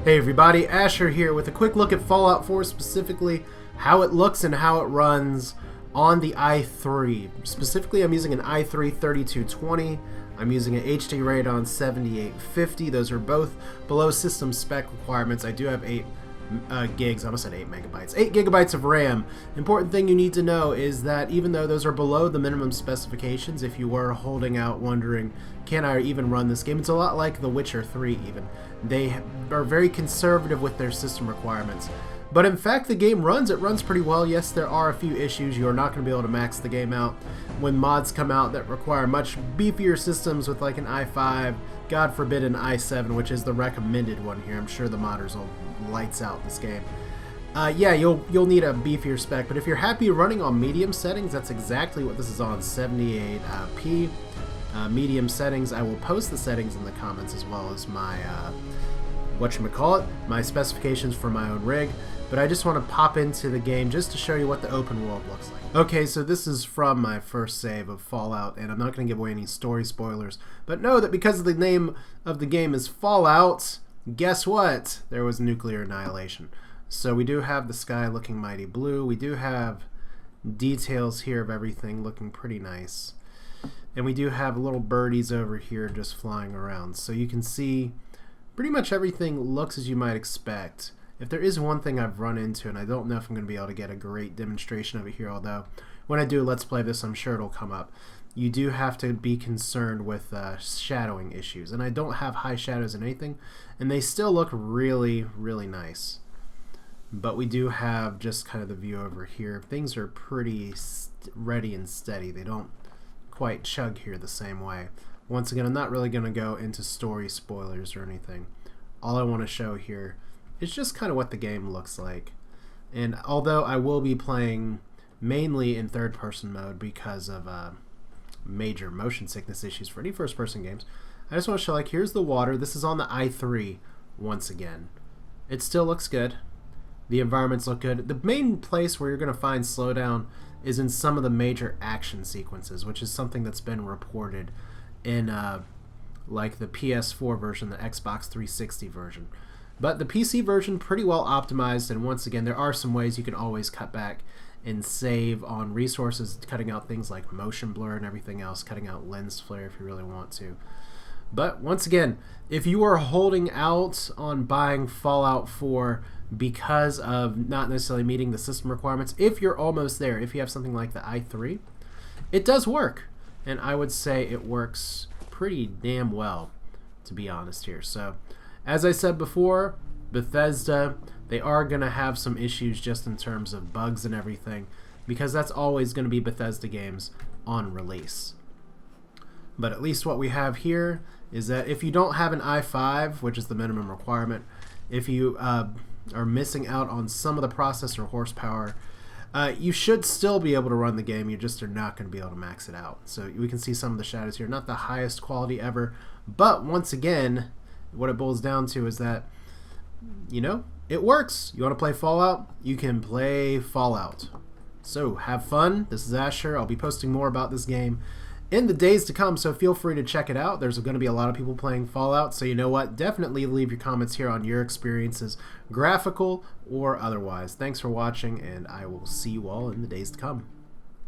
Hey everybody, Asher here with a quick look at Fallout 4, specifically how it looks and how it runs on the i3. Specifically, I'm using an i3 3220. I'm using an HD Raedon 7850. Those are both below system spec requirements. I do have 8 gigs, I almost said 8 megabytes, 8 gigabytes of RAM. Important thing you need to know is that even though those are below the minimum specifications, if you were holding out wondering, can I even run this game? It's a lot like The Witcher 3 even. They are very conservative with their system requirements. But in fact, the game runs. It runs pretty well. Yes, there are a few issues. You're not going to be able to max the game out when mods come out that require much beefier systems with like an i5, God forbid an i7, which is the recommended one here. I'm sure the modders will lights out this game. Yeah, you'll need a beefier spec, but if you're happy running on medium settings, that's exactly what this is on, 78p. Medium settings. I will post the settings in the comments as well as my my specifications for my own rig. But I just want to pop into the game just to show you what the open world looks like. Okay, so this is from my first save of Fallout, and I'm not going to give away any story spoilers, but know that because the name of the game is Fallout, guess what? There was nuclear annihilation. So we do have the sky looking mighty blue. We do have details here of everything looking pretty nice. And we do have little birdies over here just flying around. So you can see pretty much everything looks as you might expect. If there is one thing I've run into, and I don't know if I'm going to be able to get a great demonstration of it here, although when I do Let's Play this, I'm sure it'll come up. You do have to be concerned with shadowing issues. And I don't have high shadows in anything, and they still look really, really nice. But we do have just kind of the view over here. Things are pretty ready and steady. They don't quite chug here the same way. Once again, I'm not really going to go into story spoilers or anything. All I want to show here is just kind of what the game looks like. And although I will be playing mainly in third-person mode because of major motion sickness issues for any first-person games, I just want to show, like, here's the water. This is on the i3 once again. It still looks good. The environments look good. The main place where you're going to find slowdown is in some of the major action sequences, which is something that's been reported in like the PS4 version, the Xbox 360 version. But the PC version, pretty well optimized, and once again, there are some ways you can always cut back and save on resources, cutting out things like motion blur and everything else, cutting out lens flare if you really want to. But once again, if you are holding out on buying Fallout 4 because of not necessarily meeting the system requirements, if you're almost there, if you have something like the i3, it does work. And I would say it works pretty damn well, to be honest here. So, as I said before, Bethesda, they are going to have some issues just in terms of bugs and everything, because that's always going to be Bethesda games on release. But at least what we have here is that if you don't have an i5, which is the minimum requirement, if you are missing out on some of the processor horsepower, you should still be able to run the game. You just are not going to be able to max it out. So we can see some of the shadows here. Not the highest quality ever, but once again, what it boils down to is that, you know, it works. You want to play Fallout? You can play Fallout. So have fun. This is Asher. I'll be posting more about this game in the days to come, so feel free to check it out. There's going to be a lot of people playing Fallout, so you know what? Definitely leave your comments here on your experiences, graphical or otherwise. Thanks for watching, and I will see you all in the days to come.